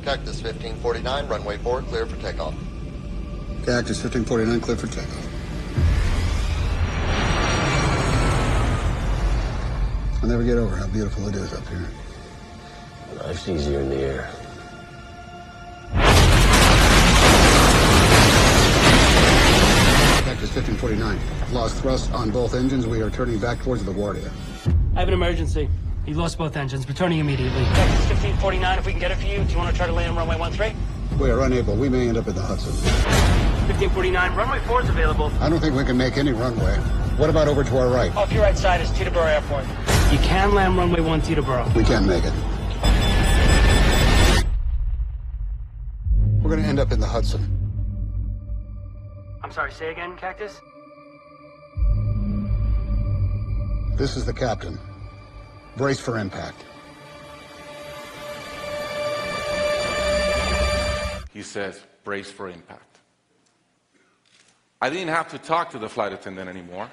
Cactus 1549, runway 4, clear for takeoff. Cactus 1549, clear for takeoff. I'll never get over how beautiful it is up here. Life's easier in the air. Cactus 1549, lost thrust on both engines. We are turning back towards LaGuardia. I have an emergency. He lost both engines. Returning immediately. Cactus 1549, if we can get it for you, do you want to try to land runway 13? We are unable. We may end up in the Hudson. 1549, runway 4 is available. I don't think we can make any runway. What about over to our right? Off your right side is Teterboro Airport. You can land runway 1 Teterboro. We can't make it. We're going to end up in the Hudson. I'm sorry, say again, Cactus? This is the captain. Brace for impact. He says, brace for impact. I didn't have to talk to the flight attendant anymore.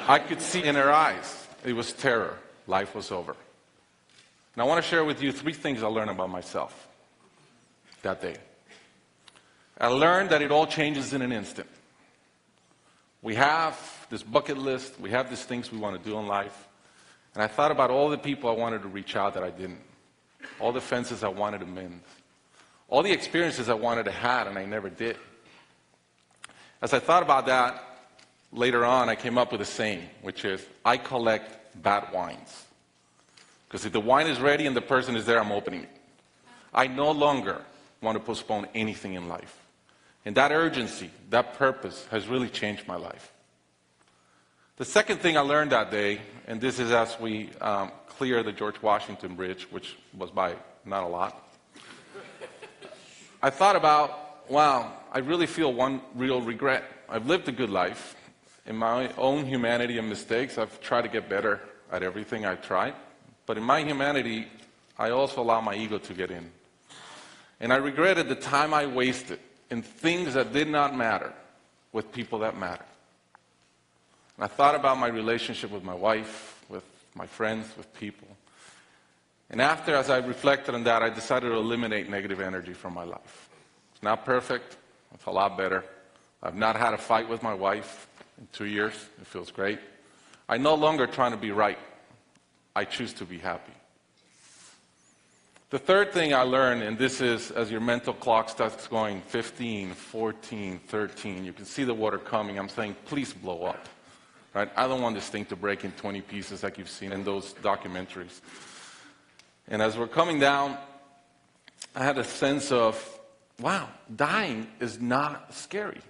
I could see in her eyes, it was terror. Life was over. And I want to share with you 3 things I learned about myself that day. I learned that it all changes in an instant. We have this bucket list, we have these things we want to do in life. And I thought about all the people I wanted to reach out that I didn't. All the fences I wanted to mend. All the experiences I wanted to have and I never did. As I thought about that, later on I came up with a saying, which is, I collect bad wines. Because if the wine is ready and the person is there, I'm opening it. I no longer want to postpone anything in life. And that urgency, that purpose has really changed my life. The second thing I learned that day, and this is as we clear the George Washington Bridge, which was by not a lot. I thought about, wow, I really feel one real regret. I've lived a good life. In my own humanity and mistakes, I've tried to get better at everything I've tried. But in my humanity, I also allow my ego to get in. And I regretted the time I wasted in things that did not matter with people that matter. And I thought about my relationship with my wife, with my friends, with people. And after, as I reflected on that, I decided to eliminate negative energy from my life. It's not perfect. It's a lot better. I've not had a fight with my wife in 2 years. It feels great. I'm no longer trying to be right. I choose to be happy. The third thing I learned, and this is as your mental clock starts going 15, 14, 13, you can see the water coming. I'm saying, please blow up. Right? I don't want this thing to break in 20 pieces like you've seen in those documentaries. And as we're coming down, I had a sense of, wow, dying is not scary.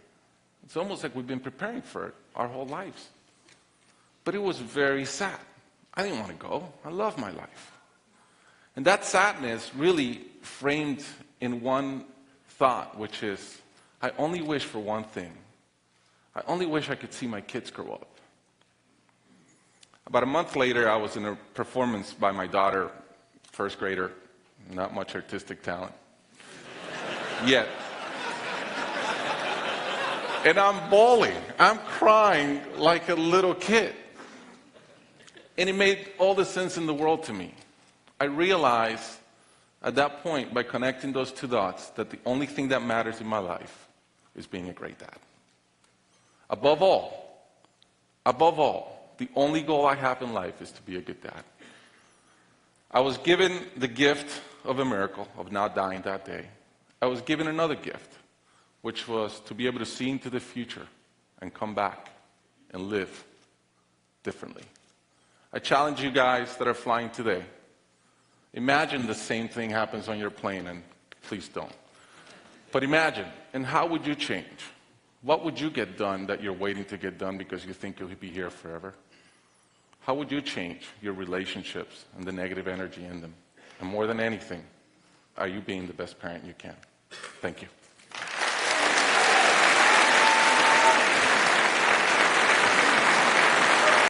It's almost like we've been preparing for it our whole lives. But it was very sad. I didn't want to go. I love my life. And that sadness really framed in one thought, which is, I only wish for one thing. I only wish I could see my kids grow up. About a month later, I was in a performance by my daughter, first grader, not much artistic talent, yet. And I'm bawling, I'm crying like a little kid. And it made all the sense in the world to me. I realized at that point, by connecting those 2 dots, that the only thing that matters in my life is being a great dad. Above all, the only goal I have in life is to be a good dad. I was given the gift of a miracle of not dying that day. I was given another gift, which was to be able to see into the future and come back and live differently. I challenge you guys that are flying today. Imagine the same thing happens on your plane, and please don't. But imagine, and how would you change? What would you get done that you're waiting to get done because you think you'll be here forever? How would you change your relationships and the negative energy in them? And more than anything, are you being the best parent you can? Thank you.